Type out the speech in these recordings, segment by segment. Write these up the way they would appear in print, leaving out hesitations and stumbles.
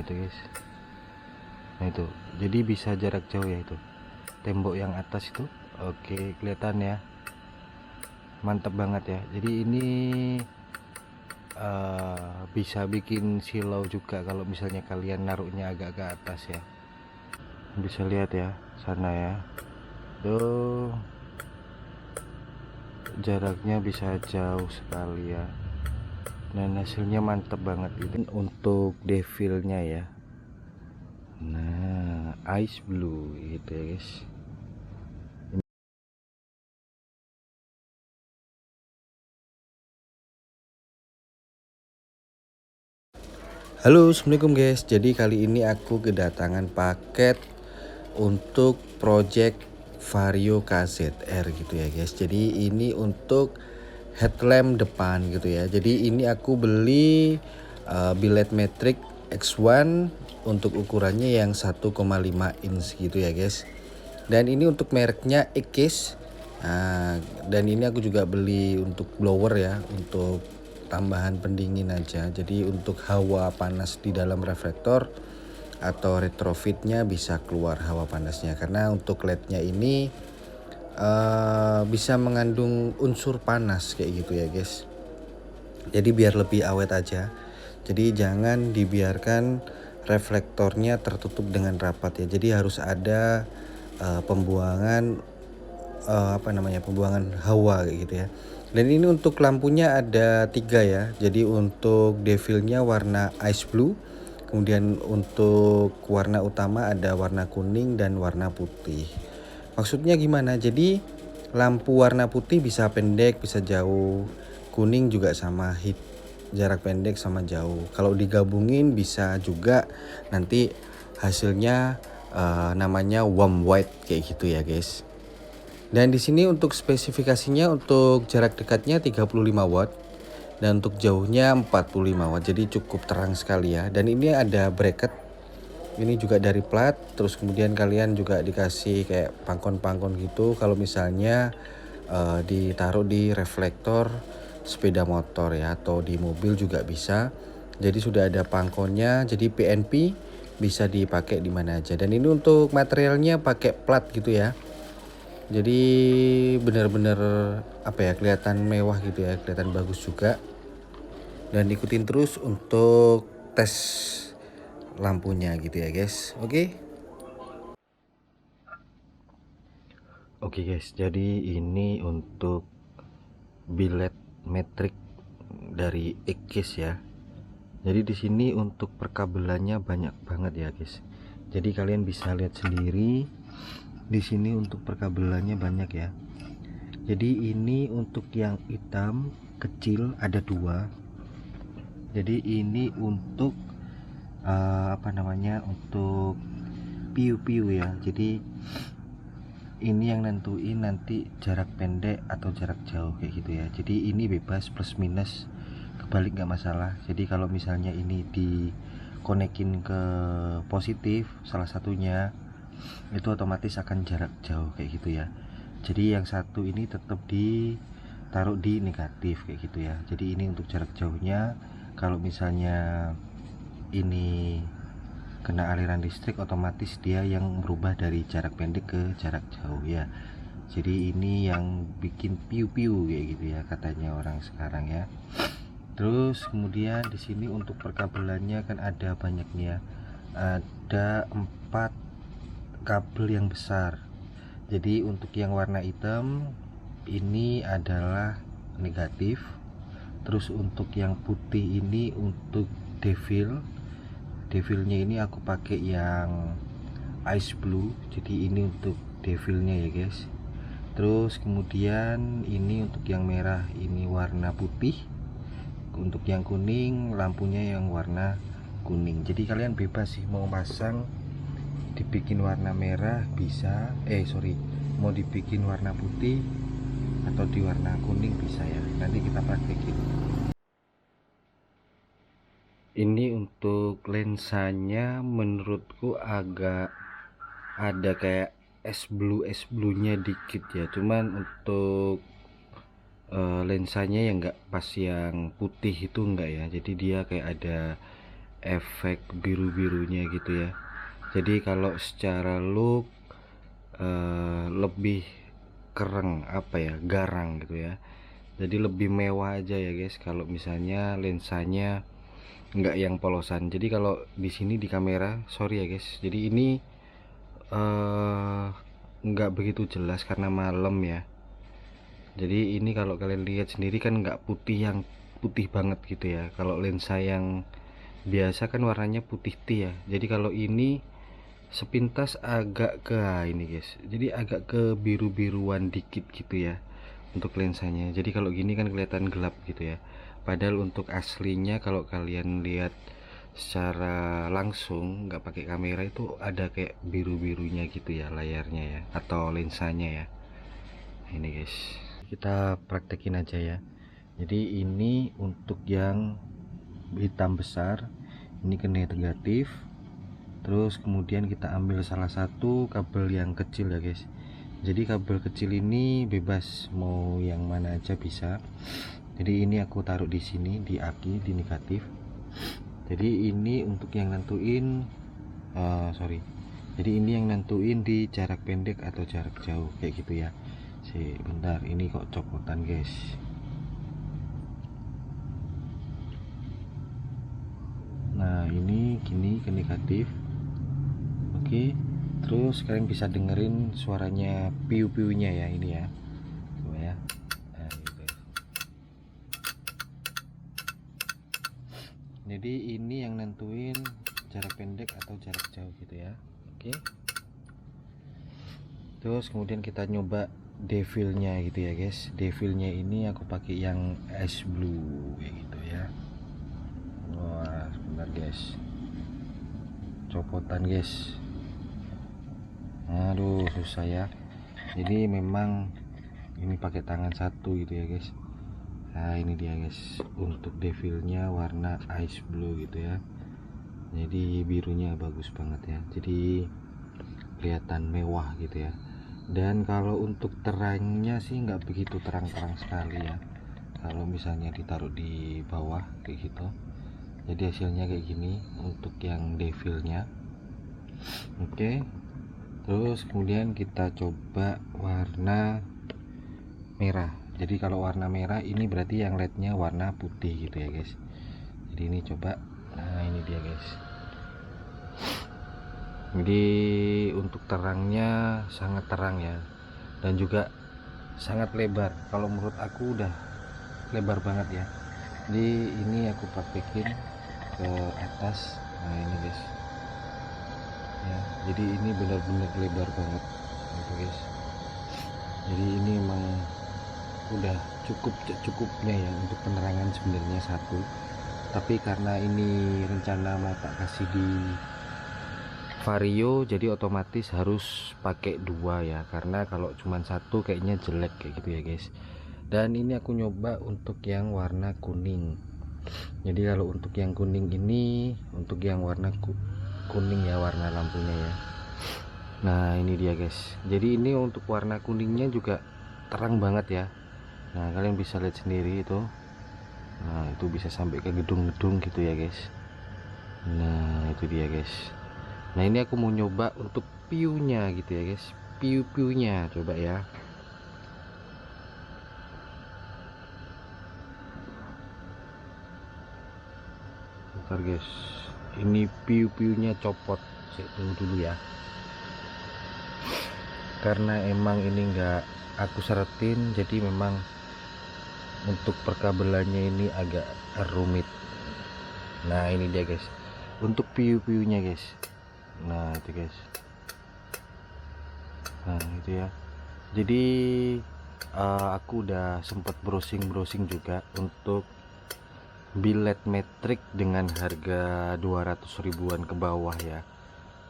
itu guys. Nah itu, jadi bisa jarak jauh ya itu tembok yang atas itu. Oke, kelihatan ya, mantap banget ya. Jadi ini bisa bikin silau juga kalau misalnya kalian naruhnya agak ke atas ya. Bisa lihat ya sana ya, tuh jaraknya bisa jauh sekali ya, dan hasilnya mantap banget itu untuk devilnya ya. Nah, ice blue gitu ya guys. Halo, assalamualaikum guys. Jadi kali ini aku kedatangan paket untuk project Vario KZR gitu ya guys. Jadi ini untuk headlamp depan gitu ya. Jadi ini aku beli billet metric X1 untuk ukurannya yang 1,5 inch gitu ya guys. Dan ini untuk mereknya Ekis. Nah, dan ini aku juga beli untuk blower ya, untuk tambahan pendingin aja. Jadi untuk hawa panas di dalam reflektor atau retrofitnya bisa keluar hawa panasnya, karena untuk LED-nya ini bisa mengandung unsur panas kayak gitu ya guys. Jadi biar lebih awet aja. Jadi jangan dibiarkan reflektornya tertutup dengan rapat ya. Jadi harus ada pembuangan pembuangan hawa kayak gitu ya. Dan ini untuk lampunya ada 3 ya. Jadi untuk devilnya warna ice blue, kemudian untuk warna utama ada warna kuning dan warna putih. Maksudnya gimana? Jadi lampu warna putih bisa pendek bisa jauh, kuning juga sama, jarak pendek sama jauh. Kalau digabungin bisa juga nanti hasilnya namanya warm white kayak gitu ya guys. Dan di sini untuk spesifikasinya, untuk jarak dekatnya 35 watt dan untuk jauhnya 45 watt. Jadi cukup terang sekali ya. Dan ini ada bracket. Ini juga dari plat. Terus kemudian kalian juga dikasih kayak pangkon-pangkon gitu kalau misalnya ditaruh di reflektor sepeda motor ya, atau di mobil juga bisa. Jadi sudah ada pangkonnya. Jadi PNP bisa dipakai di mana aja. Dan ini untuk materialnya pakai plat gitu ya. Jadi benar-benar kelihatan mewah gitu ya, kelihatan bagus juga. Dan ikutin terus untuk tes lampunya gitu ya guys. Oke guys, jadi ini untuk billet metrik dari Ekis ya. Jadi di sini untuk perkabelannya banyak banget ya guys. Jadi kalian bisa lihat sendiri di sini untuk perkabelannya banyak ya. Jadi ini untuk yang hitam kecil ada 2. Jadi ini untuk untuk piu-piu ya. Jadi ini yang nentuin nanti jarak pendek atau jarak jauh kayak gitu ya. Jadi ini bebas plus minus, kebalik nggak masalah. Jadi kalau misalnya ini dikonekin ke positif salah satunya, itu otomatis akan jarak jauh kayak gitu ya. Jadi yang satu ini tetap ditaruh di negatif kayak gitu ya. Jadi ini untuk jarak jauhnya. Kalau misalnya ini kena aliran listrik, otomatis dia yang berubah dari jarak pendek ke jarak jauh ya. Jadi ini yang bikin piu-piu kayak gitu ya katanya orang sekarang ya. Terus kemudian di sini untuk perkabelannya kan ada banyak nih ya. Ada 4 kabel yang besar. Jadi untuk yang warna hitam ini adalah negatif. Terus untuk yang putih ini untuk devilnya ini aku pakai yang ice blue. Jadi ini untuk devilnya ya guys. Terus kemudian ini untuk yang merah ini warna putih. Untuk yang kuning lampunya yang warna kuning. Jadi kalian bebas sih mau pasang dibikin warna merah bisa, mau dibikin warna putih atau di warna kuning bisa ya. Nanti kita praktekin. Ini untuk lensanya menurutku agak ada kayak es blue nya dikit ya. Cuman untuk lensanya yang enggak pas yang putih itu enggak ya. Jadi dia kayak ada efek biru-birunya gitu ya. Jadi kalau secara look lebih kereng, apa ya, garang gitu ya. Jadi lebih mewah aja ya guys kalau misalnya lensanya nggak yang polosan. Jadi kalau di sini di kamera, sorry ya guys, jadi ini nggak begitu jelas karena malam ya. Jadi ini kalau kalian lihat sendiri kan nggak putih yang putih banget gitu ya. Kalau lensa yang biasa kan warnanya putih tih ya. Jadi kalau ini sepintas agak ke ini guys, jadi agak ke biru-biruan dikit gitu ya untuk lensanya. Jadi kalau gini kan kelihatan gelap gitu ya, padahal untuk aslinya kalau kalian lihat secara langsung nggak pakai kamera itu ada kayak biru-birunya gitu ya layarnya ya, atau lensanya ya. Nah, ini guys, kita praktekin aja ya. Jadi ini untuk yang hitam besar, ini ke negatif. Terus kemudian kita ambil salah satu kabel yang kecil ya guys. Jadi kabel kecil ini bebas mau yang mana aja bisa. Jadi ini aku taruh di sini di aki di negatif. Jadi ini untuk yang nentuin jadi ini yang nentuin di jarak pendek atau jarak jauh kayak gitu ya. Bentar, ini kok copotan guys. Nah ini gini ke negatif. Oke, terus kalian bisa dengerin suaranya piu-piunya ya, ini ya, coba ya. Nah, gitu. Jadi ini yang nentuin jarak pendek atau jarak jauh gitu ya. Oke, terus kemudian kita nyoba devilnya gitu ya guys. Devilnya ini aku pakai yang ice blue kayak gitu ya. Wah sebentar guys, copotan guys, aduh susah ya. Jadi memang ini pakai tangan satu gitu ya guys. Nah ini dia guys, untuk devilnya warna ice blue gitu ya. Jadi birunya bagus banget ya, jadi kelihatan mewah gitu ya. Dan kalau untuk terangnya sih nggak begitu terang-terang sekali ya, kalau misalnya ditaruh di bawah kayak gitu. Jadi hasilnya kayak gini untuk yang devilnya. Oke, terus kemudian kita coba warna merah. Jadi kalau warna merah ini berarti yang lednya warna putih gitu ya guys. Jadi ini coba, nah ini dia guys. Jadi untuk terangnya sangat terang ya, dan juga sangat lebar. Kalau menurut aku udah lebar banget ya. Jadi ini aku praktekin ke atas. Nah ini guys ya, jadi ini benar-benar lebar banget gitu guys. Jadi ini emang udah cukupnya ya untuk penerangan sebenarnya satu, tapi karena ini rencana mau tak kasih di vario jadi otomatis harus pakai dua ya, karena kalau cuma satu kayaknya jelek kayak gitu ya guys. Dan ini aku nyoba untuk yang warna kuning. Jadi kalau untuk yang kuning ini, untuk yang warna kuning ya warna lampunya ya. Nah ini dia guys, jadi ini untuk warna kuningnya juga terang banget ya. Nah kalian bisa lihat sendiri itu. Nah itu bisa sampai ke gedung-gedung gitu ya guys. Nah itu dia guys. Nah ini aku mau nyoba untuk piunya gitu ya guys, piu-piunya coba ya. Bentar guys, ini piu-piunya copot. Saya tunggu dulu ya, karena emang ini enggak aku seretin, jadi memang untuk perkabelannya ini agak rumit. Nah ini dia guys, untuk piu-piunya guys. Nah itu guys, nah itu ya. Jadi aku udah sempet browsing juga untuk billet metrik dengan harga 200 ribuan ke bawah ya.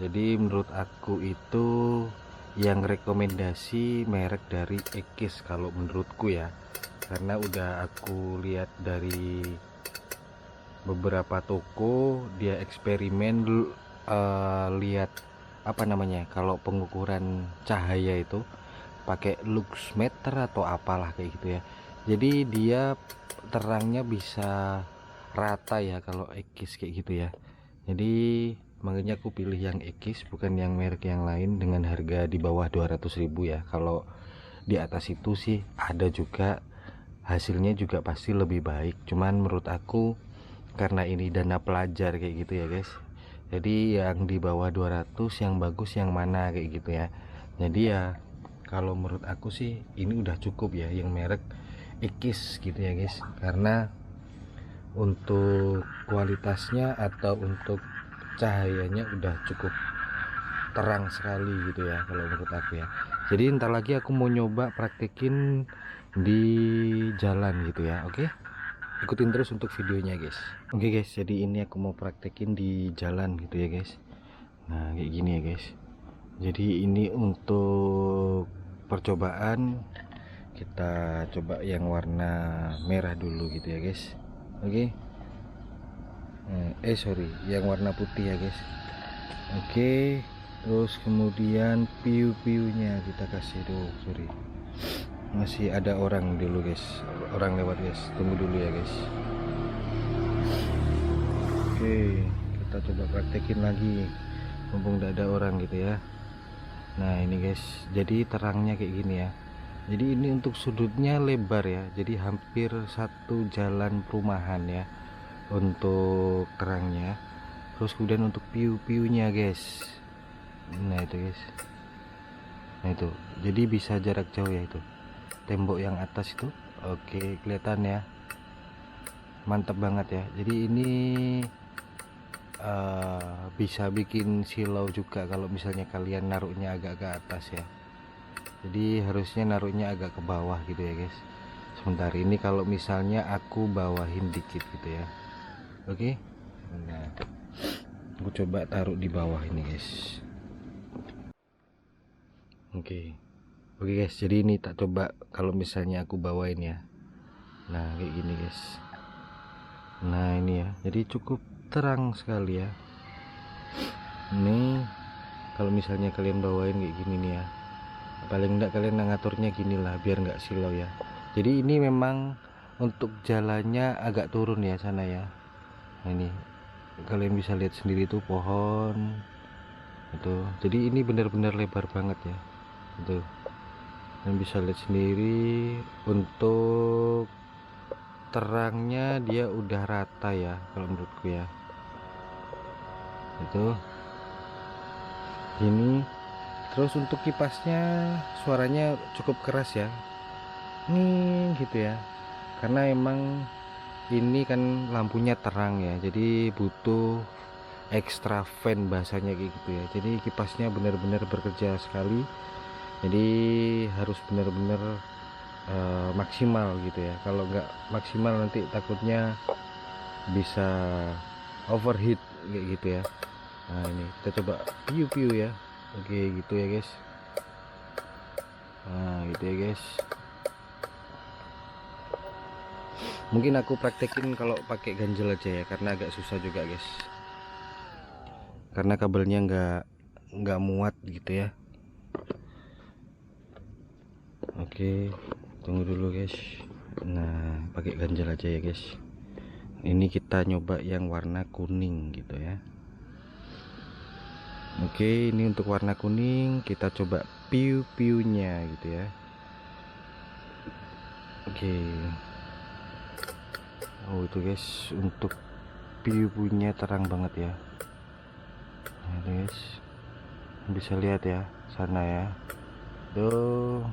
Jadi menurut aku itu yang rekomendasi merek dari Ekis kalau menurutku ya, karena udah aku lihat dari beberapa toko dia eksperimen lihat apa namanya, kalau pengukuran cahaya itu pakai lux meter atau apalah kayak gitu ya. Jadi dia terangnya bisa rata ya kalau Ekis kayak gitu ya. Jadi makanya aku pilih yang Ekis, bukan yang merek yang lain dengan harga di bawah 200.000 ya. Kalau di atas itu sih ada juga, hasilnya juga pasti lebih baik, cuman menurut aku karena ini dana pelajar kayak gitu ya guys, jadi yang di bawah 200 yang bagus yang mana kayak gitu ya. Jadi ya kalau menurut aku sih ini udah cukup ya yang merek Ekis gitu ya guys, karena untuk kualitasnya atau untuk cahayanya udah cukup terang sekali gitu ya kalau menurut aku ya. Jadi ntar lagi aku mau nyoba praktekin di jalan gitu ya. Oke, ikutin terus untuk videonya guys. Oke guys, jadi ini aku mau praktekin di jalan gitu ya guys. Nah kayak gini ya guys. Jadi ini untuk percobaan, kita coba yang warna merah dulu gitu ya guys. Oke. Sorry, yang warna putih ya guys. Oke, terus kemudian piu-piunya kita kasih dulu. Sorry, masih ada orang dulu guys, orang lewat guys, tunggu dulu ya guys. Oke, kita coba praktekin lagi mumpung tidak ada orang gitu ya. Nah ini guys, jadi terangnya kayak gini ya. Jadi ini untuk sudutnya lebar ya, jadi hampir satu jalan perumahan ya untuk terangnya. Terus kemudian untuk piu-piunya guys, nah itu guys, nah itu jadi bisa jarak jauh ya, itu tembok yang atas itu. Oke, kelihatan ya, mantap banget ya. Jadi ini bisa bikin silau juga kalau misalnya kalian naruhnya agak ke atas ya. Jadi harusnya naruhnya agak ke bawah gitu ya guys. Sebentar, ini kalau misalnya aku bawahin dikit gitu ya. Oke, nah aku coba taruh di bawah ini guys. Oke, oke guys, jadi ini tak coba kalau misalnya aku bawain ya. Nah kayak gini guys. Nah ini ya, jadi cukup terang sekali ya. Ini kalau misalnya kalian bawain kayak gini nih ya, paling enggak kalian ngaturnya gini lah biar nggak silau ya. Jadi ini memang untuk jalannya agak turun ya sana ya. Nah ini kalian bisa lihat sendiri tuh pohon itu, jadi ini benar-benar lebar banget ya itu. Kalian bisa lihat sendiri untuk terangnya, dia udah rata ya kalau menurutku ya. Itu ini. Terus untuk kipasnya suaranya cukup keras ya, nih gitu ya, karena emang ini kan lampunya terang ya, jadi butuh extra fan bahasanya kayak gitu ya. Jadi kipasnya benar-benar bekerja sekali, jadi harus benar-benar maksimal gitu ya. Kalau nggak maksimal nanti takutnya bisa overheat kayak gitu ya. Nah ini kita coba piu-piu ya. Oke gitu ya guys. Nah gitu ya guys. Mungkin aku praktekin kalau pakai ganjel aja ya, karena agak susah juga guys, karena kabelnya nggak muat gitu ya. Oke, tunggu dulu guys. Nah pakai ganjel aja ya guys. Ini kita nyoba yang warna kuning gitu ya. Oke, ini untuk warna kuning kita coba piu-piunya gitu ya. Oke. Oh itu guys, untuk piu-piunya terang banget ya. Nah guys, bisa lihat ya sana ya. Tuh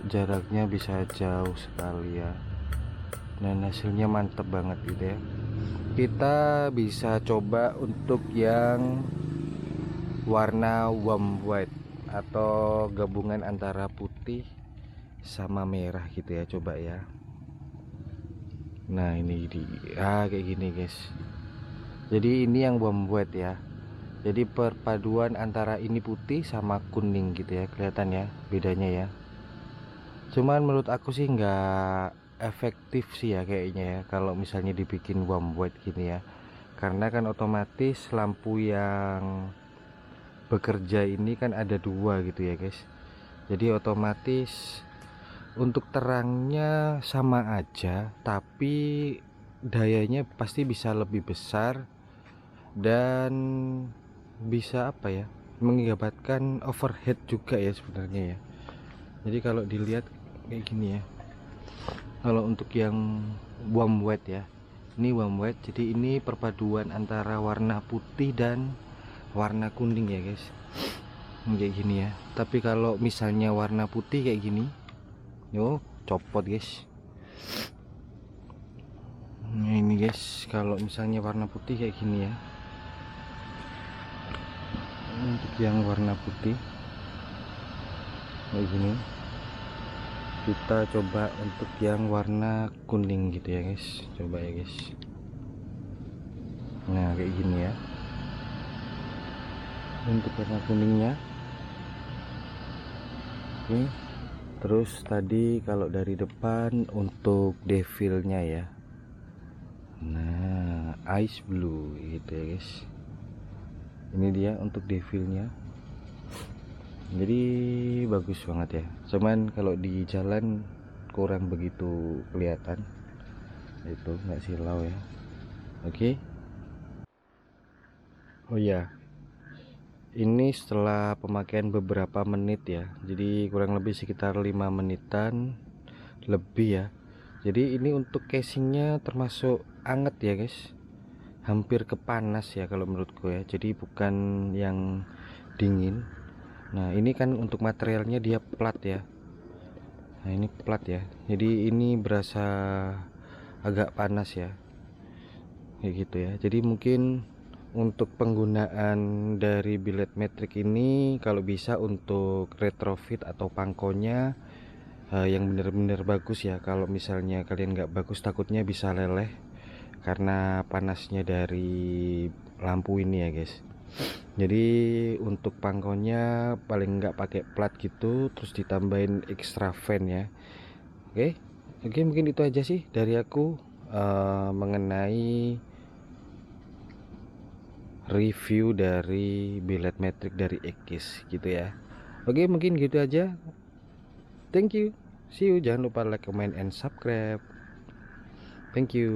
jaraknya bisa jauh sekali ya, dan hasilnya mantep banget gitu ya. Kita bisa coba untuk yang warna warm white atau gabungan antara putih sama merah gitu ya, coba ya. Nah ini kayak gini guys. Jadi ini yang warm white ya, jadi perpaduan antara ini putih sama kuning gitu ya, kelihatan ya bedanya ya. Cuman menurut aku sih nggak efektif sih ya kayaknya ya kalau misalnya dibikin warm white gini ya, karena kan otomatis lampu yang bekerja ini kan ada dua gitu ya guys. Jadi otomatis untuk terangnya sama aja, tapi dayanya pasti bisa lebih besar dan bisa apa ya, mengakibatkan overhead juga ya sebenarnya ya. Jadi kalau dilihat kayak gini ya, kalau untuk yang warm white ya, ini warm white, jadi ini perpaduan antara warna putih dan warna kuning ya guys. Kayak gini ya. Tapi kalau misalnya warna putih kayak gini, yo copot guys. Nah ini guys, kalau misalnya warna putih kayak gini ya, untuk yang warna putih kayak gini, kita coba untuk yang warna kuning gitu ya guys. Coba ya guys. Nah kayak gini ya, untuk warna kuningnya. Oke, terus tadi kalau dari depan untuk devilnya ya, nah ice blue gitu ya guys. Ini dia untuk devilnya, jadi bagus banget ya. Cuman kalau di jalan kurang begitu kelihatan, itu nggak silau ya. Oke. Oh ya, ini setelah pemakaian beberapa menit ya, jadi kurang lebih sekitar 5 menitan lebih ya. Jadi ini untuk casingnya termasuk anget ya guys, hampir kepanas ya kalau menurutku ya, jadi bukan yang dingin. Nah ini kan untuk materialnya dia plat ya. Nah ini plat ya, jadi ini berasa agak panas ya, kayak gitu ya. Jadi mungkin untuk penggunaan dari billet metrik ini kalau bisa untuk retrofit atau pangkonya yang bener-bener bagus ya. Kalau misalnya kalian nggak bagus, takutnya bisa leleh karena panasnya dari lampu ini ya guys. Jadi untuk pangkonya paling nggak pakai plat gitu, terus ditambahin extra fan ya. Oke, oke, mungkin itu aja sih dari aku mengenai review dari billet metrik dari Ekis gitu ya. Oke, mungkin gitu aja. Thank you, see you. Jangan lupa like, comment, and subscribe. Thank you.